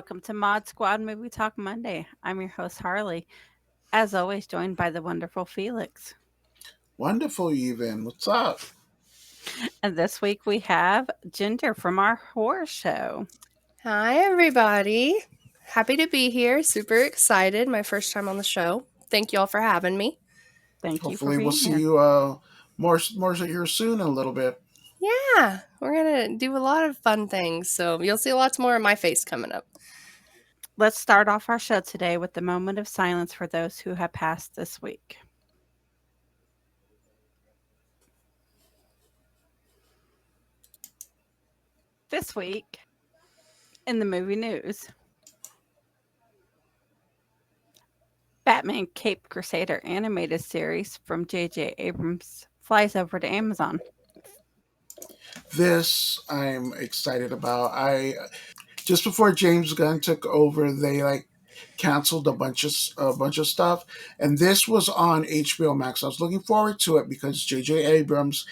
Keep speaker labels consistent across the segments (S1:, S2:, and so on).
S1: welcome to Mod Squad Movie Talk Monday. I'm your host, Harley, as always, joined by the wonderful Felix.
S2: Wonderful, even. What's up?
S1: And this week we have Ginger from our horror show.
S3: Hi, everybody. Happy to be here. Super excited. My first time on the show. Thank you all for having me.
S1: Thank you for
S2: Hopefully, we'll
S1: being
S2: see
S1: here.
S2: you more here soon in a little bit.
S3: Yeah, we're going to do a lot of fun things. So you'll see lots more of my face coming up.
S1: Let's start off our show today with the moment of silence for those who have passed this week. This week, in the movie news, Batman Cape Crusader animated series from J.J. Abrams flies over to Amazon.
S2: This I'm excited about. I just before James Gunn took over, they canceled a bunch of stuff, and this was on HBO Max. I was looking forward to it because J.J. Abrams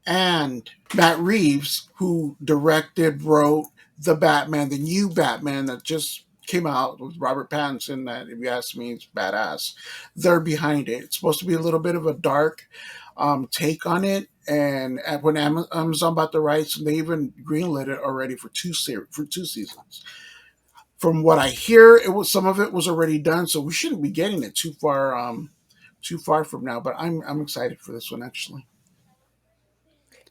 S2: and Matt Reeves, who directed, wrote the new Batman that just came out with Robert Pattinson, that, if you ask me, is badass. They're behind it. It's supposed to be a little bit of a dark take on it. And when Amazon bought the rights, and they even greenlit it already for two seasons. From what I hear, it was some of it was already done, so we shouldn't be getting it too far from now. But I'm excited for this one actually.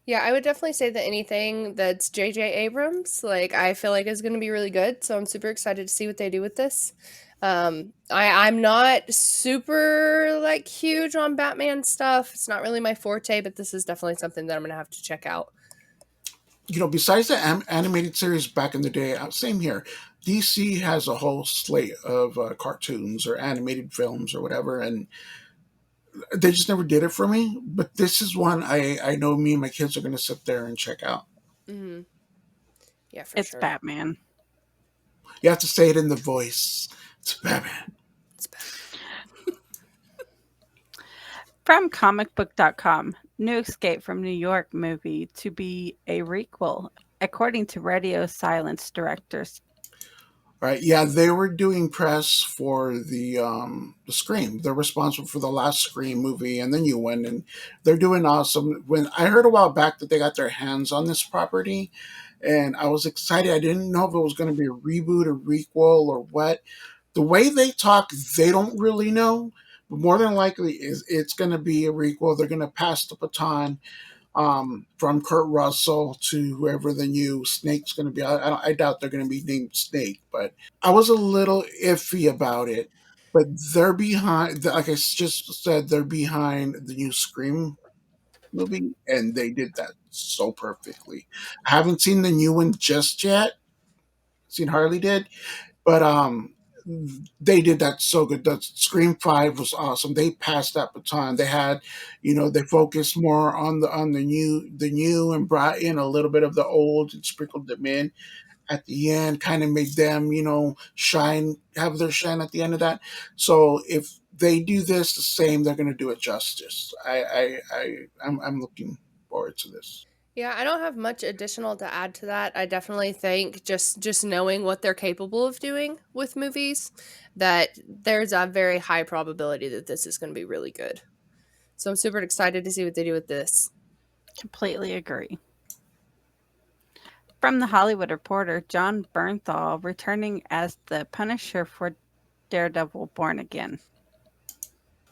S3: Yeah, I would definitely say that anything that's J.J. Abrams, I feel like is going to be really good. So I'm super excited to see what they do with this. I'm not super huge on Batman stuff. It's not really my forte, but this is definitely something that I'm going to have to check out.
S2: Besides the animated series back in the day, same here. DC has a whole slate of cartoons or animated films or whatever, and they just never did it for me. But this is one I know me and my kids are going to sit there and check out.
S3: Mm-hmm. Yeah, for
S1: It's
S3: sure.
S1: Batman.
S2: You have to say it in the voice. It's Batman.
S3: It's Batman.
S1: From comicbook.com, new Escape from New York movie to be a requel, according to Radio Silence directors.
S2: Right? Yeah, they were doing press for the Scream. They're responsible for the last Scream movie and the new one, and they're doing awesome. When I heard a while back that they got their hands on this property, and I was excited. I didn't know if it was going to be a reboot, a requel, or what. The way they talk, they don't really know. But more than likely, is it's going to be a requel. They're going to pass the baton from Kurt Russell to whoever the new Snake's going to be. I doubt they're going to be named Snake, but I was a little iffy about it. But they're behind, like I just said, they're behind the new Scream movie, and they did that so perfectly. I haven't seen the new one just yet. Seen Harley did, but they did that so good. The Scream 5 was awesome. They passed that baton. They had, they focused more on the new and brought in a little bit of the old and sprinkled them in at the end, kind of made them, shine, have their shine at the end of that. So if they do this the same, they're going to do it justice. I'm looking forward to this.
S3: Yeah, I don't have much additional to add to that. I definitely think just knowing what they're capable of doing with movies, that there's a very high probability that this is going to be really good. So I'm super excited to see what they do with this.
S1: Completely agree. From the Hollywood Reporter, John Bernthal returning as the Punisher for Daredevil Born Again.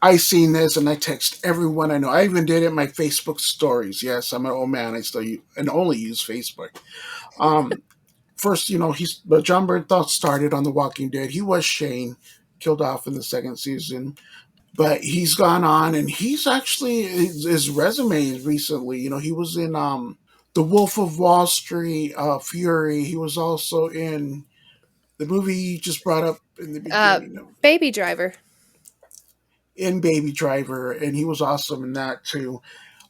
S2: I seen this and I text everyone I know. I even did it in my Facebook stories. Yes, I'm an old man. I still use, and only use Facebook. Um, First, but John Bernthal started on The Walking Dead. He was Shane, killed off in the second season, but he's gone on and he's actually his resume recently. He was in The Wolf of Wall Street, Fury. He was also in the movie you just brought up in the beginning of
S3: Baby Driver.
S2: in Baby Driver, and he was awesome in that too.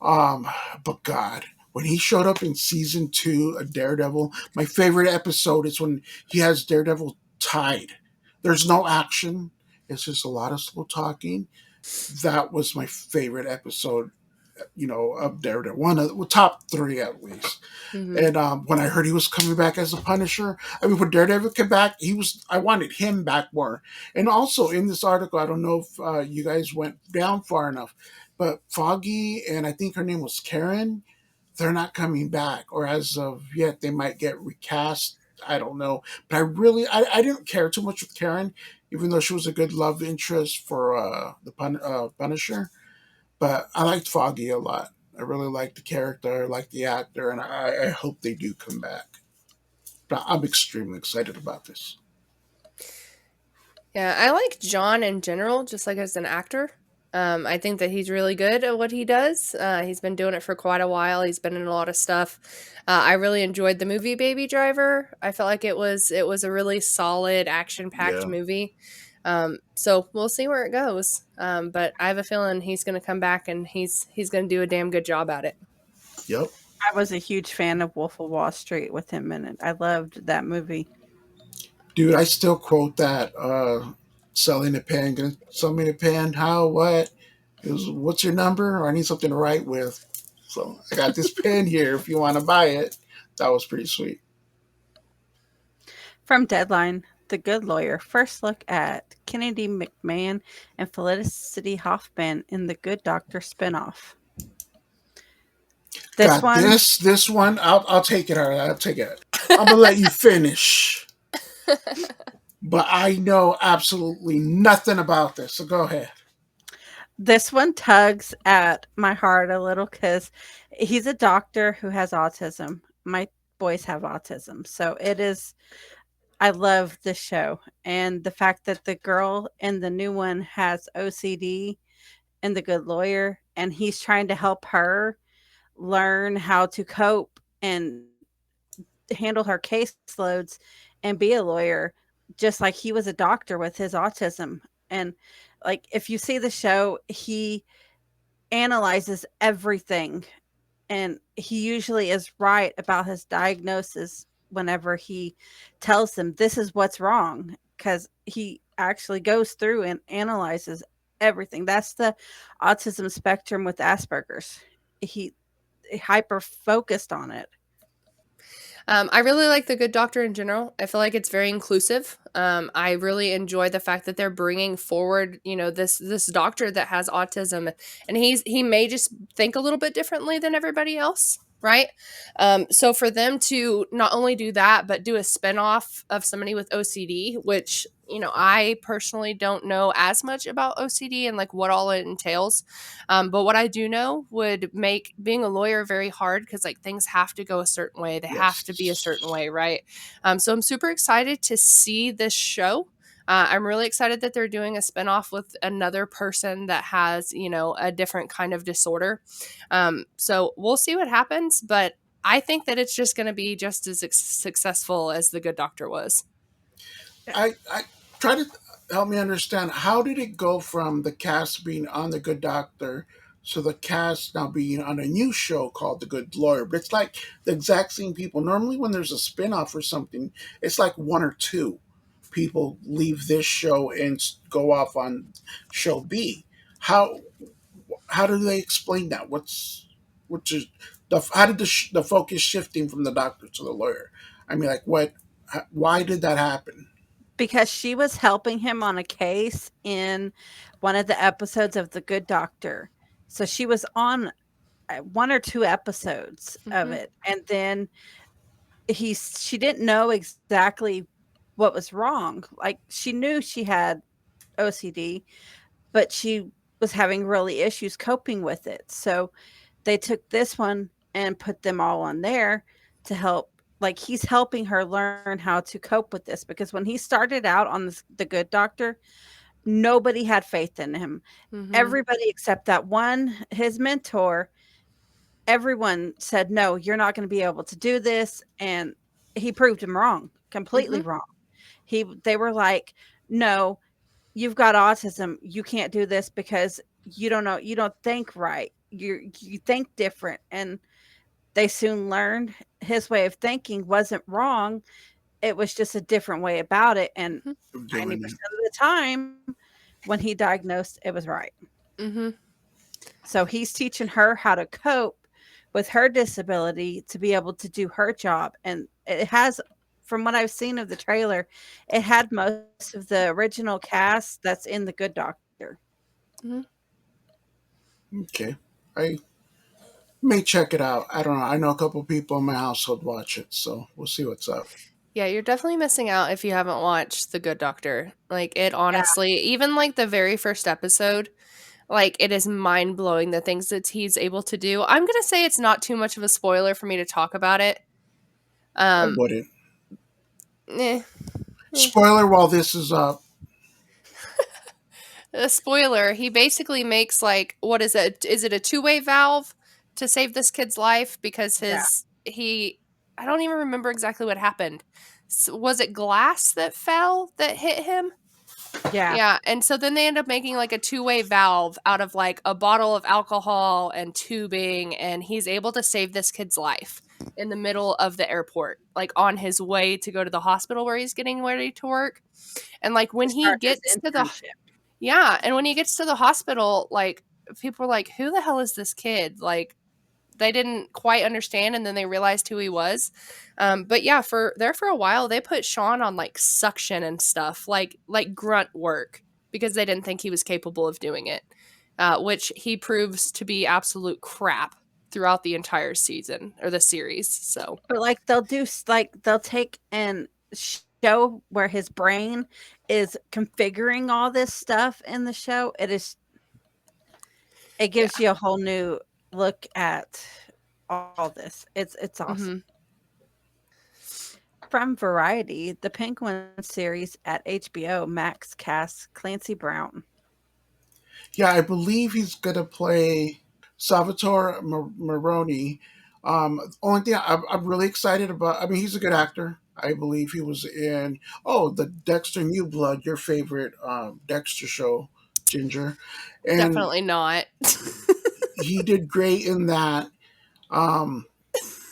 S2: Um, but God, when he showed up in season 2 of Daredevil, my favorite episode is when he has Daredevil tied. There's no action; it's just a lot of slow talking. That was my favorite episode of Daredevil, one of the top three at least.
S3: Mhm.
S2: And when I heard he was coming back as the Punisher, I mean, when Daredevil came back, I wanted him back more. And also in this article, I don't know if you guys went down far enough, but Foggy and I think her name was Karen, they're not coming back, or as of yet, they might get recast. I don't know, but I didn't care too much with Karen, even though she was a good love interest for Punisher. But I liked Foggy a lot. I really liked the character, I liked the actor, and I hope they do come back. But I'm extremely excited about this.
S3: Yeah, I like John in general, just like as an actor. I think that he's really good at what he does. He's been doing it for quite a while. He's been in a lot of stuff. I really enjoyed the movie Baby Driver. I felt like it was a really solid action packed
S2: Yeah.
S3: movie. So we'll see where it goes. But I have a feeling he's going to come back and he's going to do a damn good job at it.
S2: Yep.
S1: I was a huge fan of Wolf of Wall Street with him in it. I loved that movie.
S2: Dude, I still quote that selling a pen, gonna sell me a pen, how, what? It was, what's your number? Or I need something to write with. So I got this pen here if you want to buy it. That was pretty sweet.
S1: From Deadline, The Good Lawyer. First look at Kennedy McMahon and Felicity Hoffman in the Good Doctor spinoff. This
S2: Got
S1: one,
S2: this one. I'll take it. All right, I'll take it. I'm gonna let you finish, but I know absolutely nothing about this. So go ahead.
S1: this one tugs at my heart a little because he's a doctor who has autism. My boys have autism, so it is. I love this show, and the fact that the girl in the new one has OCD in The Good Lawyer, and he's trying to help her learn how to cope and handle her caseloads and be a lawyer, just like he was a doctor with his autism. And like, if you see the show, he analyzes everything, and he usually is right about his diagnosis whenever he tells them this is what's wrong, because he actually goes through and analyzes everything. That's the autism spectrum with Asperger's. He hyper focused on it.
S3: I really like The Good Doctor in general. I feel like it's very inclusive. I really enjoy the fact that they're bringing forward, this doctor that has autism, and he may just think a little bit differently than everybody else, right? So for them to not only do that, but do a spinoff of somebody with OCD, which I personally don't know as much about OCD and like what all it entails. But what I do know would make being a lawyer very hard because like things have to go a certain way. They have to be a certain
S2: Yes.
S3: way, right? So I'm super excited to see this show. I'm really excited that they're doing a spinoff with another person that has, a different kind of disorder. So we'll see what happens, but I think that it's just going to be just as successful as The Good Doctor was.
S2: I try to help me understand how did it go from the cast being on The Good Doctor to the cast now being on a new show called The Good Lawyer. But it's like the exact same people. Normally, when there's a spin-off or something, it's like one or two people leave this show and go off on show B. How how do they explain that? Which is how did the focus shifting from the doctor to the lawyer? I mean, like what? Why did that happen?
S1: Because she was helping him on a case in one of the episodes of The Good Doctor. So she was on one or two episodes of
S3: Hmm.
S1: it. And then she didn't know exactly what was wrong. Like, she knew she had OCD, but she was having really issues coping with it. So they took this one and put them all on there to help. Like, he's helping her learn how to cope with this, because when he started out on the Good Doctor, nobody had faith in him.
S3: Hmm.
S1: Everybody except that one, his mentor, everyone said, no, you're not going to be able to do this. And he proved him wrong, completely
S3: Hmm.
S1: wrong. They were like, no, you've got autism. You can't do this because you don't know, you don't think right. You think different. And they soon learned his way of thinking wasn't wrong. It was just a different way about it. And
S2: Of doing
S1: 90%
S2: it.
S1: of the time when he diagnosed, it was right.
S3: Hmm.
S1: So he's teaching her how to cope with her disability to be able to do her job. And it has, from what I've seen of the trailer, it had most of the original cast that's in The Good Doctor.
S3: Mhm.
S2: Okay. I may check it out. I don't know. I know a couple people in my household watch it, so we'll see what's up.
S3: Yeah, you're definitely missing out if you haven't watched The Good Doctor. Like, it
S1: Yeah.
S3: honestly, even like the very first episode, like, it is mind blowing the things that he's able to do. I'm gonna say it's not too much of a spoiler for me to talk about it.
S2: I
S3: Um,
S2: wouldn't.
S3: eh, eh.
S2: Spoiler while this is up.
S3: A spoiler, he basically makes like, what is it? Is it a two-way valve to save this kid's life? Because
S1: Yeah.
S3: I don't even remember exactly what happened. Was it glass that fell that hit him?
S1: Yeah.
S3: Yeah, and so then they end up making like a two-way valve out of like a bottle of alcohol and tubing, and he's able to save this kid's life in the middle of the airport, like on his way to go to the hospital where he's getting ready to work. And like
S1: To
S3: when he
S1: start his
S3: gets to the
S1: internship.
S3: yeah, and when he gets to the hospital, like people are like, "Who the hell is this kid?" Like they didn't quite understand, and then they realized who he was. But yeah, for a while, they put Sean on like suction and stuff, like grunt work, because they didn't think he was capable of doing it. Which he proves to be absolute crap throughout the entire season or the series. So
S1: But, like, they'll do like, they'll take and show where his brain is configuring all this stuff in the show. It
S3: yeah.
S1: gives you a whole new look at all this. It's awesome.
S3: Hmm.
S1: From Variety, the Penguin series at HBO Max casts Clancy Brown.
S2: Yeah, I believe he's gonna play Salvatore Maroni. Only thing I'm really excited about. I mean, he's a good actor. I believe he was in the Dexter New Blood, your favorite Dexter show, Ginger, and
S3: Definitely not.
S2: he did great in that. Um,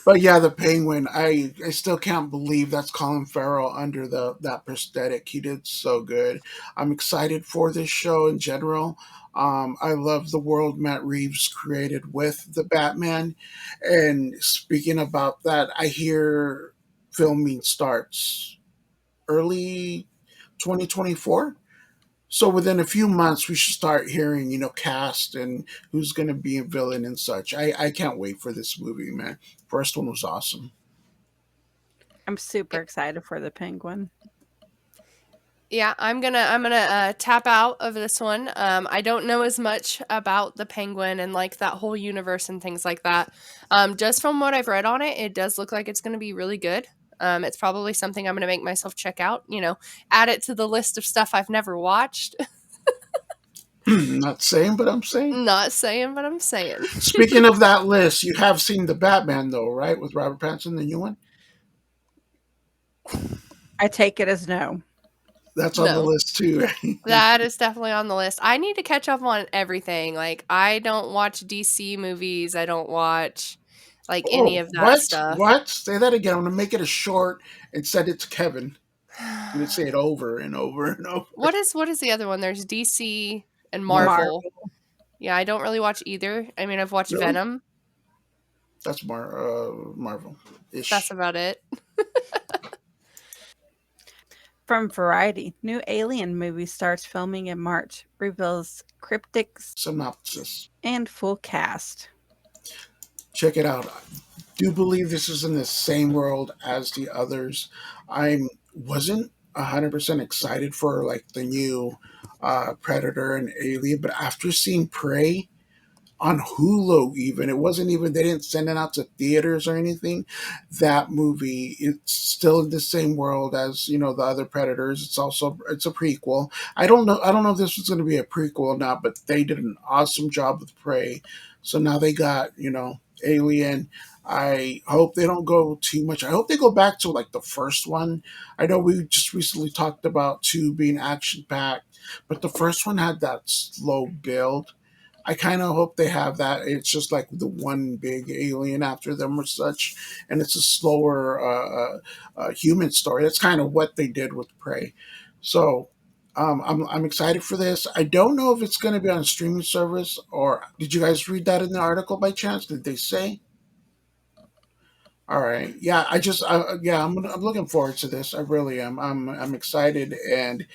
S2: but yeah, the Penguin. I still can't believe that's Colin Farrell under the that prosthetic. He did so good. I'm excited for this show in general. I love the world Matt Reeves created with the Batman. And speaking about that, I hear filming starts early 2024. So within a few months, we should start hearing, cast and who's going to be a villain and such. I can't wait for this movie, man. First one was awesome.
S1: I'm super excited for the Penguin.
S3: Yeah, I'm gonna tap out of this one. I don't know as much about the Penguin and like that whole universe and things like that. Just from what I've read on it, it does look like it's gonna be really good. It's probably something I'm gonna make myself check out. Add it to the list of stuff I've never watched.
S2: Not saying, but I'm saying.
S3: Not saying, but I'm saying.
S2: Speaking of that list, you have seen the Batman though, right? With Robert Pattinson, the new one.
S1: I take it as no.
S2: That's on the
S3: No,
S2: list too.
S3: that is definitely on the list. I need to catch up on everything. Like I don't watch DC movies. I don't watch like any
S2: Oh,
S3: of that
S2: what?
S3: stuff.
S2: What? Say that again. I'm gonna make it a short and send it to Kevin. I'm gonna say it over and over and over.
S3: What is the other one? There's DC and
S2: Marvel.
S3: Marvel. Yeah, I don't really watch either. I mean, I've watched
S2: Really?
S3: Venom.
S2: That's Marvel
S3: That's
S2: ish.
S3: about it.
S1: From Variety, new Alien movie starts filming in March, reveals cryptic
S2: Synopsis.
S1: and full cast.
S2: Check it out. Do believe this is in the same world as the others. I wasn't 100% excited for like the new Predator and Alien, but after seeing Prey on Hulu, even it wasn't even they didn't send it out to theaters or anything. That movie, it's still in the same world as the other Predators. It's a prequel. I don't know if this was going to be a prequel or not, but they did an awesome job with Prey. So now they got Alien. I hope they don't go too much. I hope they go back to like the first one. I know we just recently talked about two being action packed, but the first one had that slow build. I kind of hope they have that. It's just like the one big alien after them or such, and it's a slower human story. That's kind of what they did with Prey. So I'm excited for this. I don't know if it's going to be on a streaming service, or did you guys read that in the article by chance? Did they say? All right. Yeah, yeah, I'm looking forward to this. I really am. I'm excited, and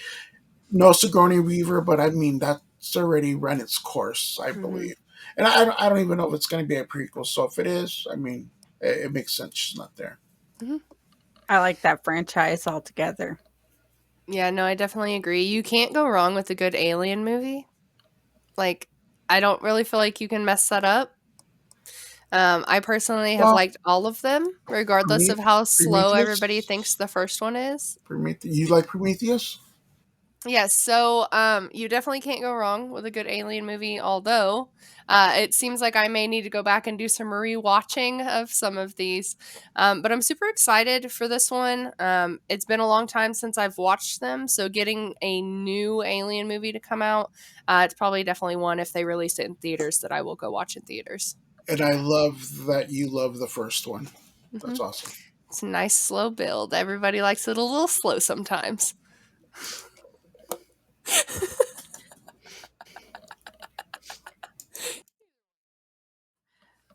S2: no Sigourney Weaver, but I mean that's already run its course, I
S1: Hmm.
S2: believe. And I don't even know if it's going to be a prequel. So if it is, I mean, it makes sense she's not there.
S3: Mhm.
S1: I like that franchise altogether.
S3: Yeah, no, I definitely agree. You can't go wrong with a good alien movie. Like, I don't really feel like you can mess that up. I personally have
S2: Well,
S3: liked all of them, regardless of how slow everybody thinks
S2: Prometheus,
S3: the first one is.
S2: You like Prometheus?
S3: Yes, so you definitely can't go wrong with a good alien movie. Although it seems like I may need to go back and do some rewatching of some of these, but I'm super excited for this one. It's been a long time since I've watched them, so getting a new alien movie to come out, it's probably definitely one if they release it in theaters that I will go watch in theaters.
S2: And I love that you love the first one.
S3: Hmm.
S2: That's awesome.
S3: It's a nice slow build. Everybody likes it a little slow sometimes.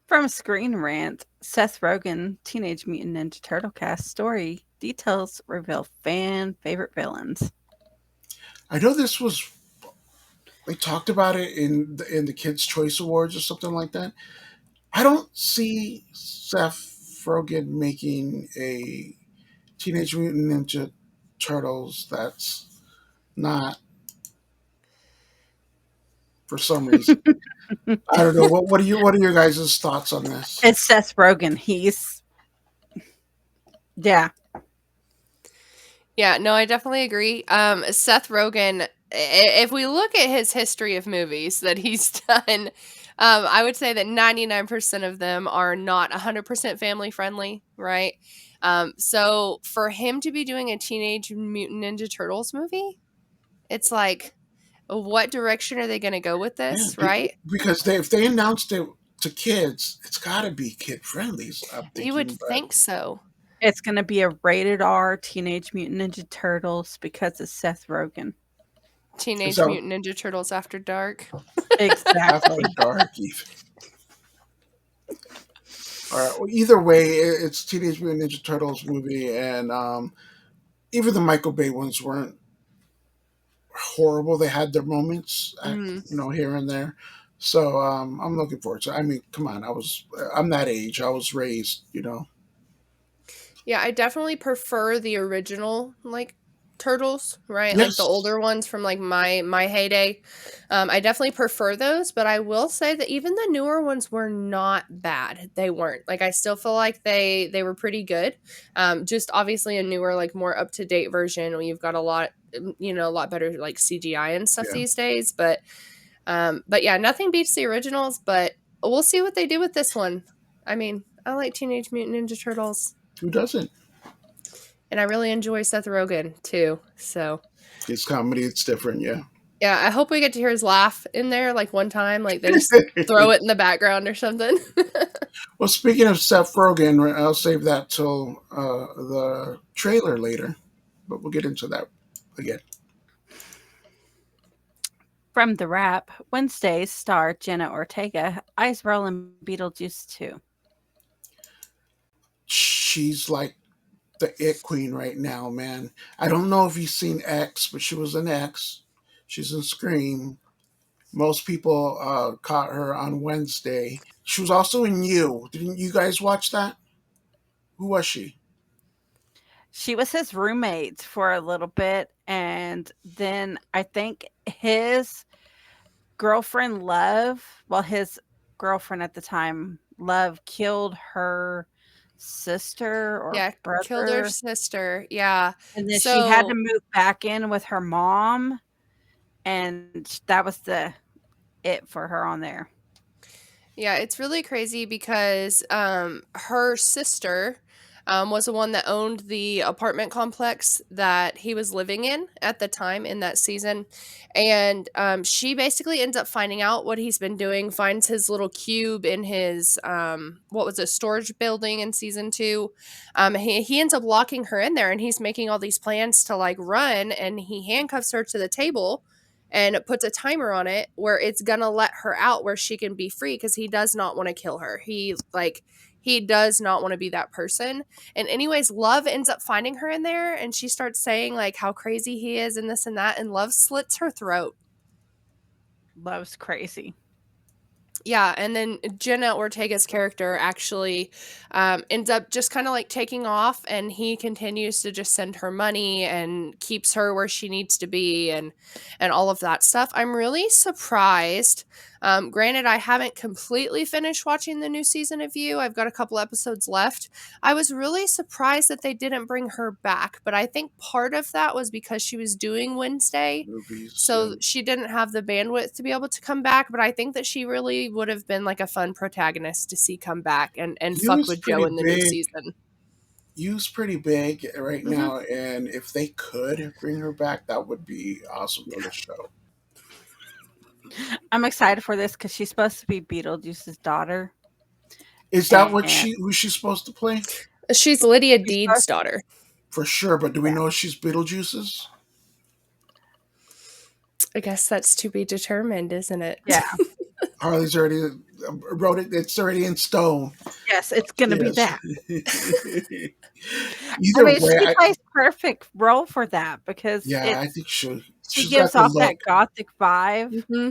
S1: From Screen Rant, Seth Rogen, Teenage Mutant Ninja Turtle cast story details reveal fan favorite villains.
S2: I know this was they talked about it in the Kids Choice Awards or something like that. I don't see Seth Rogen making a Teenage Mutant Ninja Turtles that's not for some reason. I don't know. What are your guys' thoughts on this?
S1: It's Seth Rogen. Yeah,
S3: Yeah, no, I definitely agree. Seth Rogen, if we look at his history of movies that he's done, I would say that 99% of them are not 100% family friendly, right? So for him to be doing a Teenage Mutant Ninja Turtles movie, it's like, what direction are they going to go with
S2: Yeah,
S3: this, right?
S2: because if they announced it to kids, it's got to be kid friendly. I'm
S3: You would
S2: thinking, but
S3: think so.
S1: it's going to be a rated R Teenage Mutant Ninja Turtles because it's Seth Rogen.
S2: is
S3: Teenage
S2: that
S3: Mutant Ninja Turtles After Dark.
S2: after
S1: Exactly.
S2: dark? Even. All right. Well, either way, it's Teenage Mutant Ninja Turtles movie, and even the Michael Bay ones weren't horrible. They had their moments,
S3: Mm.
S2: here and there. So I'm looking forward to. I mean, come on, I'm that age. I was raised,
S3: Yeah, I definitely prefer the original like turtles, right? Like the
S2: Yes,
S3: older ones from like my heyday. I definitely prefer those, but I will say that even the newer ones were not bad. They weren't. Like I still feel like they were pretty good. Just obviously a newer, like more up to date version where you've got a lot, a lot better like CGI and stuff
S2: yeah.
S3: these days. But yeah, nothing beats the originals. But we'll see what they do with this one. I mean, I like Teenage Mutant Ninja Turtles.
S2: Who doesn't?
S3: And I really enjoy Seth Rogen too. So
S2: His comedy, it's different, yeah.
S3: yeah, I hope we get to hear his laugh in there like one time. Like they just throw it in the background or something.
S2: Well, speaking of Seth Rogen, I'll save that till the trailer later, but we'll get into that again.
S1: From The Wrap, Wednesdays star Jenna Ortega, eyes roll in Beetlejuice 2.
S2: She's like the it queen right now, man. I don't know if you've seen X, but she was in X. She's in Scream. Most people caught her on Wednesday. She was also in You. Didn't you guys watch that? Who was she?
S1: She was his roommate for a little bit, and then I think his girlfriend Love, well, his girlfriend at the time, Love, killed her sister or
S3: Yeah, killed her
S1: brother,
S3: sister. Yeah.
S1: and then she had to
S3: So
S1: move back in with her mom, and that was the it for her on there.
S3: yeah, it's really crazy because her sister was the one that owned the apartment complex that he was living in at the time in that season. And she basically ends up finding out what he's been doing, finds his little cube in his, what was a storage building in season two. He ends up locking her in there, and he's making all these plans to like run, and he handcuffs her to the table and puts a timer on it where it's gonna let her out where she can be free, because he does not want to kill her. He does not want to be that person. And anyways, Love ends up finding her in there, and she starts saying like how crazy he is and this and that, and Love slits her throat.
S1: Love's crazy.
S3: Yeah, and then Jenna Ortega's character actually ends up just kind of like taking off, and he continues to just send her money and keeps her where she needs to be, and all of that stuff. I'm really surprised. Granted, I haven't completely finished watching the new season of You. I've got a couple episodes left. I was really surprised that they didn't bring her back, but I think part of that was because she was doing Wednesday,
S2: Movies.
S3: so
S2: Yeah.
S3: she didn't have the bandwidth to be able to come back. But I think that she really would have been like a fun protagonist to see come back and
S2: You
S3: fuck
S2: is
S3: with Joe
S2: pretty
S3: in the new
S2: big.
S3: season.
S2: You's pretty big right
S3: Hmm.
S2: now, and if they could bring her back, that would be awesome for the show.
S1: I'm excited for this because she's supposed to be Beetlejuice's daughter.
S2: Is that what
S1: And
S2: who she's supposed to play?
S3: She's Lydia
S1: she's
S3: Deed's
S1: supposed to,
S3: daughter.
S2: For sure, but do we
S1: yeah.
S2: know if she's Beetlejuice's?
S3: I guess that's to be determined, isn't it?
S1: Yeah.
S2: Harley's already wrote it. It's already in stone.
S1: Yes, it's gonna be
S2: Yes.
S1: that. I
S2: Either
S1: mean,
S2: way,
S1: she plays perfect role for that because
S2: I think
S1: she
S2: she's got
S1: gives
S2: the
S1: off that
S2: look.
S1: gothic vibe.
S3: Hmm.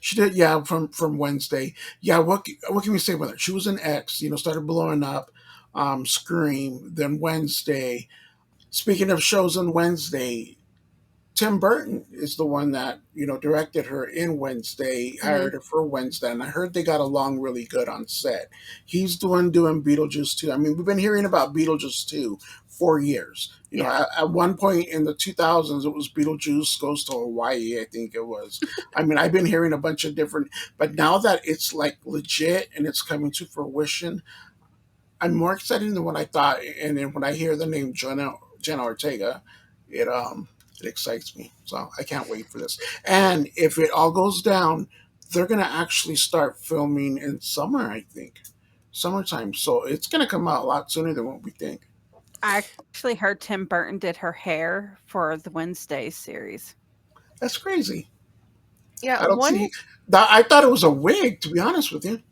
S2: She did, yeah, from Wednesday. Yeah, what can we say about her? She was an X, started blowing up, Scream, then Wednesday. Speaking of shows on Wednesday, Tim Burton is the one that directed her in Wednesday,
S3: Hmm.
S2: hired her for Wednesday, and I heard they got along really good on set. He's doing Beetlejuice 2. I mean, we've been hearing about Beetlejuice 2 for years.
S1: Yeah.
S2: At one point in the 2000s, it was Beetlejuice Goes to Hawaii, I think it was. I mean, I've been hearing a bunch of different, but now that it's like legit and it's coming to fruition, I'm more excited than what I thought. And then when I hear the name Jenna Ortega, it excites me. So I can't wait for this. And if it all goes down, they're gonna actually start filming in summer. I think summertime. So it's gonna come out a lot sooner than what we think.
S1: I actually heard Tim Burton did her hair for the Wednesday series.
S2: That's crazy.
S3: Yeah,
S2: I don't see that. I thought it was a wig, to be honest with you.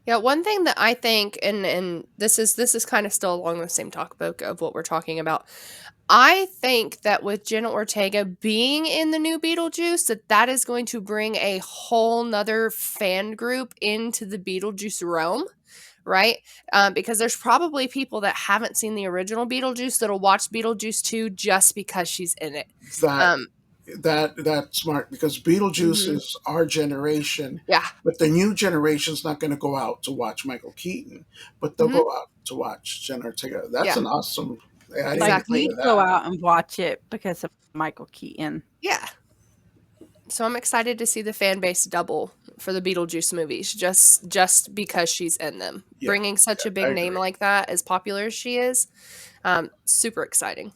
S3: one thing that I think, and this is kind of still along the same topic of what we're talking about. I think that with Jenna Ortega being in the new Beetlejuice, that is going to bring a whole nother fan group into the Beetlejuice realm, right? Because there's probably people that haven't seen the original Beetlejuice that'll watch Beetlejuice 2 just because she's in it.
S2: That
S3: Um,
S2: that's smart because Beetlejuice
S3: mhm.
S2: is our generation,
S3: Yeah.
S2: but the new generation's not going to go out to watch Michael Keaton, but they'll
S3: Hmm.
S2: go out to watch Jenna Ortega. That's
S3: Yeah.
S2: an awesome. I didn't
S1: Like,
S2: even think
S3: Exactly.
S1: we'd
S2: of
S1: go
S2: that.
S1: out and watch it because of Michael Keaton.
S3: Yeah. So I'm excited to see the fan base double for the Beetlejuice movies, just because she's in them.
S2: Yeah,
S3: Bringing such a
S2: I
S3: big name
S2: agree.
S3: like that, as popular as she is, super exciting.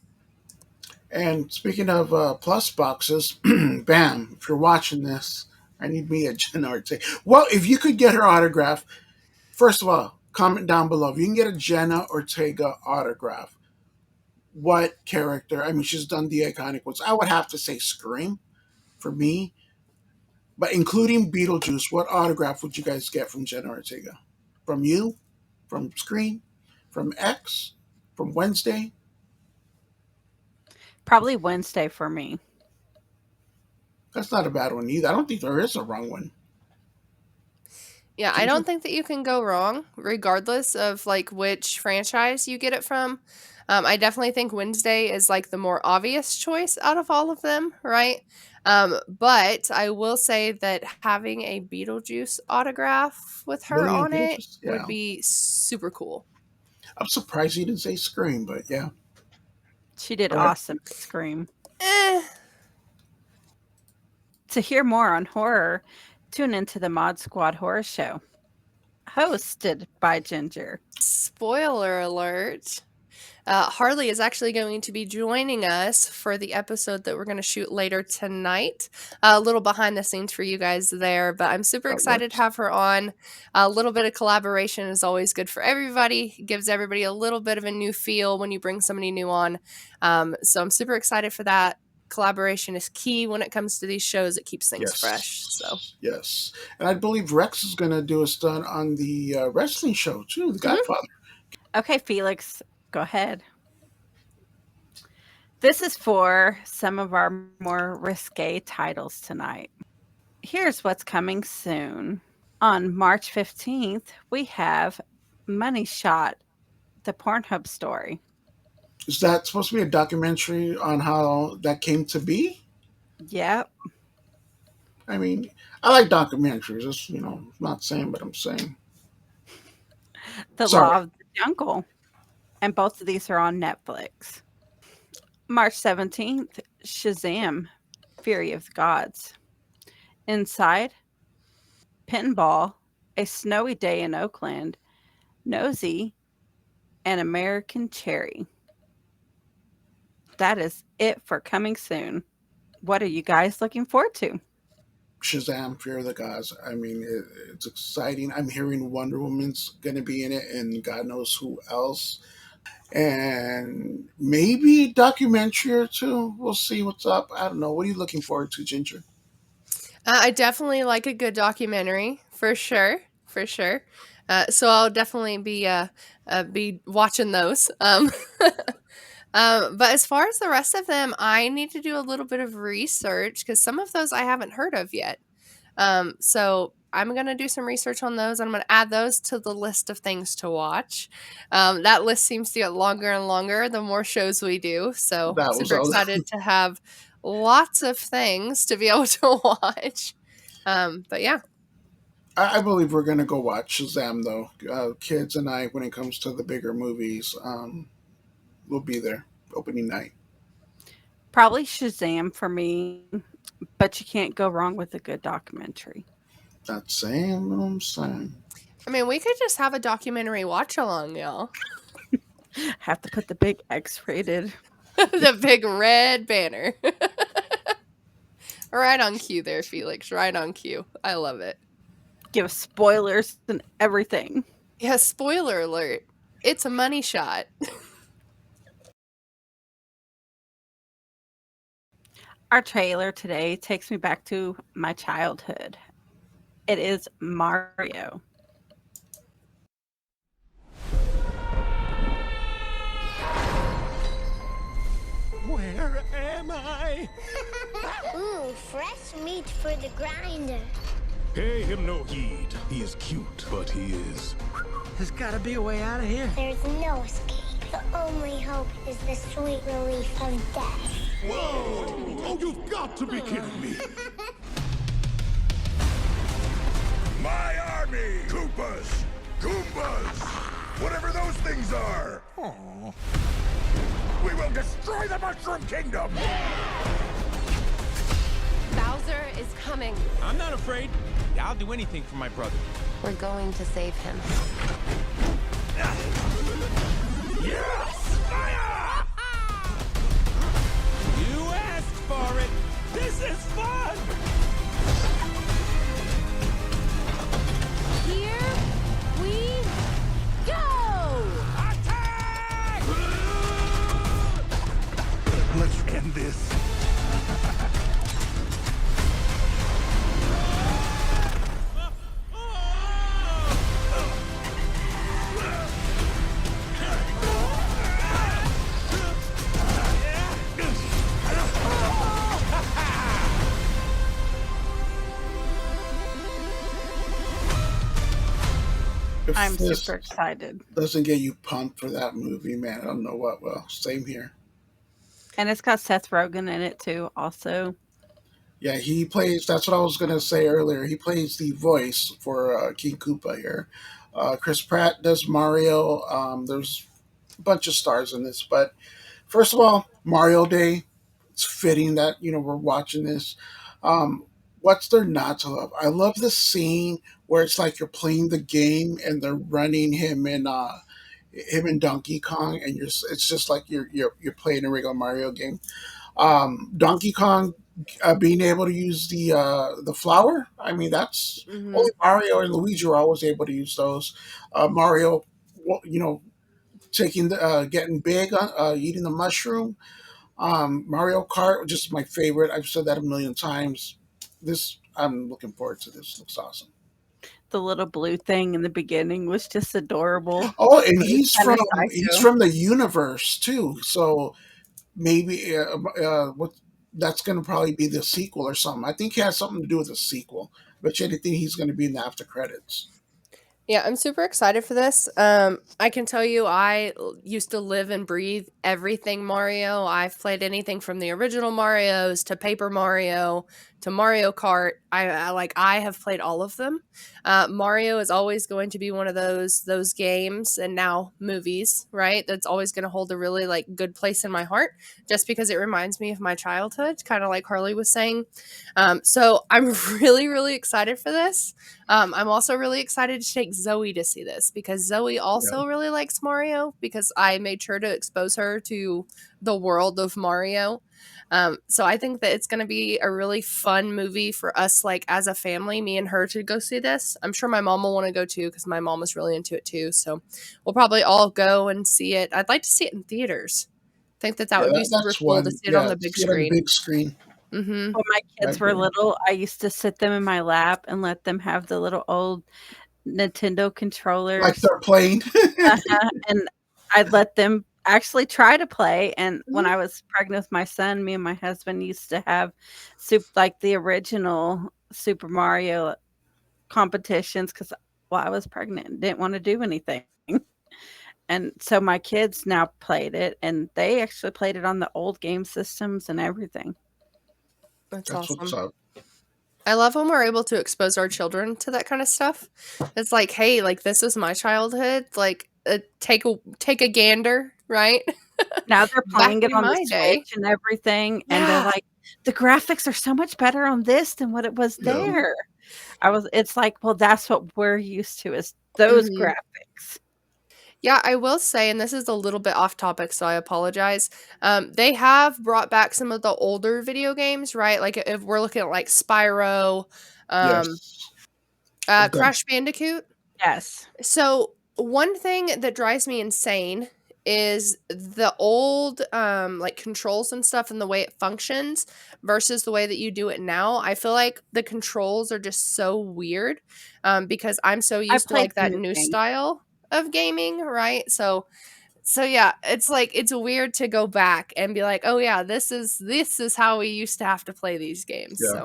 S2: And speaking of plus boxes, bam! If you're watching this, I need me a Jenna Ortega. Well, if you could get her autograph, first of all, comment down below. If you can get a Jenna Ortega autograph, what character? I mean, she's done the iconic ones. I would have to say Scream for me, but including Beetlejuice, what autograph would you guys get from Jenna Ortega? From you? From Scream? From X? From Wednesday?
S1: Probably Wednesday for me.
S2: That's not a bad one either. I don't think there is a wrong one.
S3: Yeah, I don't think that you can go wrong, regardless of like which franchise you get it from. I definitely think Wednesday is like the more obvious choice out of all of them, right? But I will say that having a Beetlejuice autograph with her
S2: Really,
S3: on it
S2: Beetlejuice?
S3: would
S2: Yeah.
S3: be super cool.
S2: I'm surprised you didn't say Scream, but yeah.
S1: She did
S2: All right.
S1: awesome at Scream.
S3: Eh,
S1: To hear more on horror, tune into the Mod Squad Horror Show. hosted by Ginger.
S3: Spoiler alert. Harley is actually going to be joining us for the episode that we're going to shoot later tonight. A little behind the scenes for you guys there, but I'm super
S2: That
S3: excited to
S2: works.
S3: have her on. A little bit of collaboration is always good for everybody. It gives everybody a little bit of a new feel when you bring somebody new on. So I'm super excited for that. Collaboration is key when it comes to these shows. It keeps things fresh. So
S2: Yes. And I believe Rex is going to do a stunt on the wrestling show too, The Godfather.
S1: Okay, Felix, go ahead. This is for some of our more risque titles tonight. Here's what's coming soon. On March 15th, we have Money Shot, the Pornhub story.
S2: Is that supposed to be a documentary on how that came to be?
S1: Yep,
S2: I mean, I like documentaries. Just I'm not saying, but I'm saying.
S1: The
S2: Sorry.
S1: Law of the Jungle. And both of these are on Netflix. March 17th, Shazam, Fury of the Gods. Inside, Pinball, A Snowy Day in Oakland, Nosy, and American Cherry. That is it for coming soon. What are you guys looking forward to?
S2: Shazam, Fear of the Gods. I mean, it's exciting. I'm hearing Wonder Woman's going to be in it, and God knows who else. And maybe a documentary or two. We'll see what's up. I don't know. What are you looking forward to, Ginger?
S3: I definitely like a good documentary for sure, for sure. So I'll definitely be watching those. But as far as the rest of them, I need to do a little bit of research because some of those I haven't heard of yet. So I'm gonna do some research on those. I'm gonna add those to the list of things to watch. That list seems to get longer and longer the more shows we do. So
S2: That was
S3: super
S2: all.
S3: excited to have lots of things to be able to watch. But yeah,
S2: I believe we're going to go watch Shazam, though. Kids and I, when it comes to the bigger movies, we'll be there opening night.
S1: Probably Shazam for me, but you can't go wrong with a good documentary.
S2: Not saying what I'm saying.
S3: I mean, we could just have a documentary watch along, y'all.
S1: Have to put the big X rated.
S3: The big red banner. Right on cue there, Felix. Right on cue. I love it.
S1: Give spoilers and everything.
S3: Yeah, spoiler alert. It's a money shot.
S1: Our trailer today takes me back to my childhood. It is Mario.
S4: Where am I?
S5: Ooh, fresh meat for the grinder.
S4: Pay him no heed. He is cute, but he is.
S6: There's gotta be a way out of here.
S5: There's no escape. The only hope is the sweet relief of death.
S4: Whoa! Oh, you've got to be kidding me!
S7: My army! Koopas! Goombas! Whatever those things are!
S4: Aw.
S7: We will destroy the Mushroom Kingdom!
S8: Bowser is coming.
S6: I'm not afraid. I'll do anything for my brother.
S8: We're going to save him.
S7: Yes! Fire!
S6: You asked for it. This is fun.
S8: Here we go!
S6: Attack!
S7: Let's end this.
S2: If
S1: I'm
S2: this
S1: super excited.
S2: doesn't get you pumped for that movie, man, I don't know what will. Same here.
S1: And it's got Seth Rogen in it too, also.
S2: Yeah, he plays. That's what I was gonna say earlier. He plays the voice for King Koopa here. Chris Pratt does Mario. There's a bunch of stars in this, but first of all, Mario Day. It's fitting that we're watching this. Um, what's there not to love? I love the scene where it's like you're playing the game and they're running him and Donkey Kong, and it's just like you're playing a regular Mario game. Donkey Kong being able to use the flower. I mean, that's
S3: Hmm.
S2: only Mario and Luigi are always able to use those. Mario, you know, taking getting big, eating the mushroom. Mario Kart, just my favorite. I've said that a million times. This I'm looking forward to. This looks awesome.
S1: The little blue thing in the beginning was just adorable.
S2: Oh, and
S1: It was kinda
S2: he's
S1: psycho.
S2: from the universe too. So maybe what that's going to probably be the sequel or something. I think it has something to do with the sequel. But you think he's going to be in the after credits?
S3: Yeah, I'm super excited for this. I can tell you, used to live and breathe everything Mario. I've played anything from the original Mario's to Paper Mario to Mario Kart. I have played all of them. Mario is always going to be one of those games and now movies, right? That's always going to hold a really like good place in my heart, just because it reminds me of my childhood, kind of like Harley was saying. So I'm really excited for this. I'm also really excited to take Zoe to see this because Zoe
S2: Yeah,
S3: also really likes Mario because I made sure to expose her to the world of Mario. So I think that it's going to be a really fun movie for us, like as a family, me and her to go see this. I'm sure my mom will want to go too because my mom was really into it too. So we'll probably all go and see it. I'd like to see it in theaters. Think that
S2: yeah,
S3: would be super
S2: that's
S3: cool to
S2: one.
S3: see it on
S2: Yeah,
S3: the big
S2: see it on the
S3: screen.
S2: big screen.
S3: Mm-hmm.
S1: When my
S2: I
S1: kids were
S2: agree.
S1: little, I used to sit them in my lap and let them have the little old Nintendo
S2: Like
S1: controllers.
S2: they're playing.
S1: Uh-huh, and I'd let them actually try to play, and when
S3: Mm-hmm.
S1: I was pregnant with my son, me and my husband used to have like, the original Super Mario competitions because while I was pregnant and didn't wanna do anything. And so my kids now played it, and they actually played it on the old game systems and everything.
S3: That's
S2: That's what's
S3: awesome.
S2: up.
S3: I love when we're able to expose our children to that kind of stuff. It's like, hey, like this was my childhood. Like, take a gander, right?
S1: Now they're
S3: Back
S1: playing it
S3: in
S1: on the
S3: my day.
S1: Switch and everything, and they're
S3: Yeah.
S1: like, "The graphics are so much better on this than what it was
S2: Yeah,
S3: Mhm.
S1: there." It's like, well, that's what we're used to is those
S3: Mhm.
S1: graphics.
S3: Yeah, I will say, and this is a little bit off topic, so I apologize. They have brought back some of the older video games, right? Like if we're looking at like Spyro, um,
S2: yes. I've done.
S3: Crash Bandicoot.
S1: Yes.
S3: So, one thing that drives me insane is the old like controls and stuff and the way it functions versus the way that you do it now. I feel like the controls are just so weird because I'm so
S1: I
S3: used to
S1: played
S3: like
S1: the
S3: that
S1: new
S3: new
S1: game.
S3: style of gaming, right? So yeah, it's like it's weird to go back and be like, "Oh yeah, this is how we used to have to play these games."
S2: Yeah.
S3: So,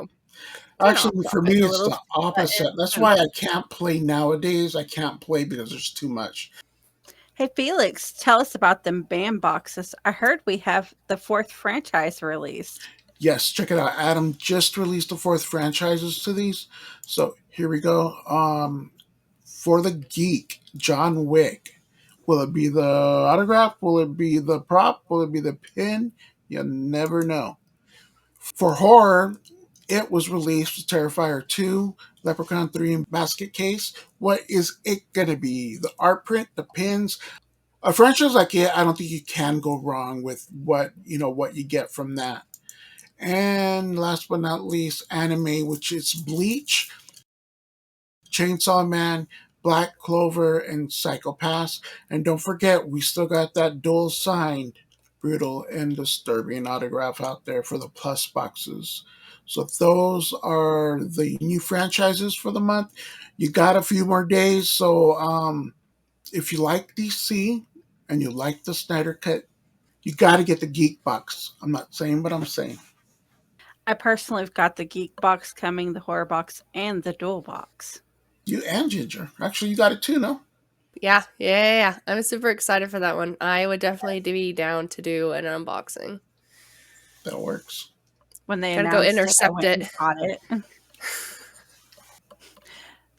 S3: kind of off
S2: Actually, for
S3: topic.
S2: me,
S1: The
S2: it's
S1: little
S2: the opposite.
S1: buttons
S2: That's
S1: and
S2: why I can't play nowadays. I can't play because there's too much.
S1: Hey, Felix, tell us about them BAM boxes. I heard we have the 4th franchise released.
S2: Yes, check it out. Adam just released the fourth franchises to these. So here we go. For the geek, John Wick. Will it be the autograph? Will it be the prop? Will it be the pin? You never know. For horror, it was released with Terrifier 2, Leprechaun 3, and Basket Case. What is it going to be? The art print, the pins? A franchise like it, I don't think you can go wrong with what you get from that. And last but not least, anime, which is Bleach, Chainsaw Man, Black Clover, and Psychopaths. And don't forget, we still got that dual signed, brutal, and disturbing autograph out there for the plus boxes. So those are the new franchises for the month. You got a few more days, so if you like DC and you like the Snyder Cut, you got to get the Geek Box. I'm not saying, but I'm saying.
S1: I personally have got the geek box coming, the horror box, and the dual box.
S2: You and Ginger. Actually, you got it too, no?
S3: Yeah. I'm super excited for that one. I would definitely be down to do an unboxing.
S2: That works.
S1: When they
S3: Gotta go
S1: announced it, I
S3: intercept
S1: went and
S3: it.
S1: bought it.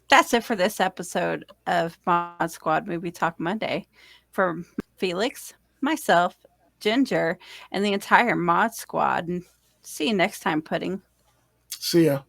S1: That's it for this episode of Mod Squad Movie Talk Monday. For Felix, myself, Ginger, and the entire Mod Squad. And see you next time, Pudding.
S2: See ya.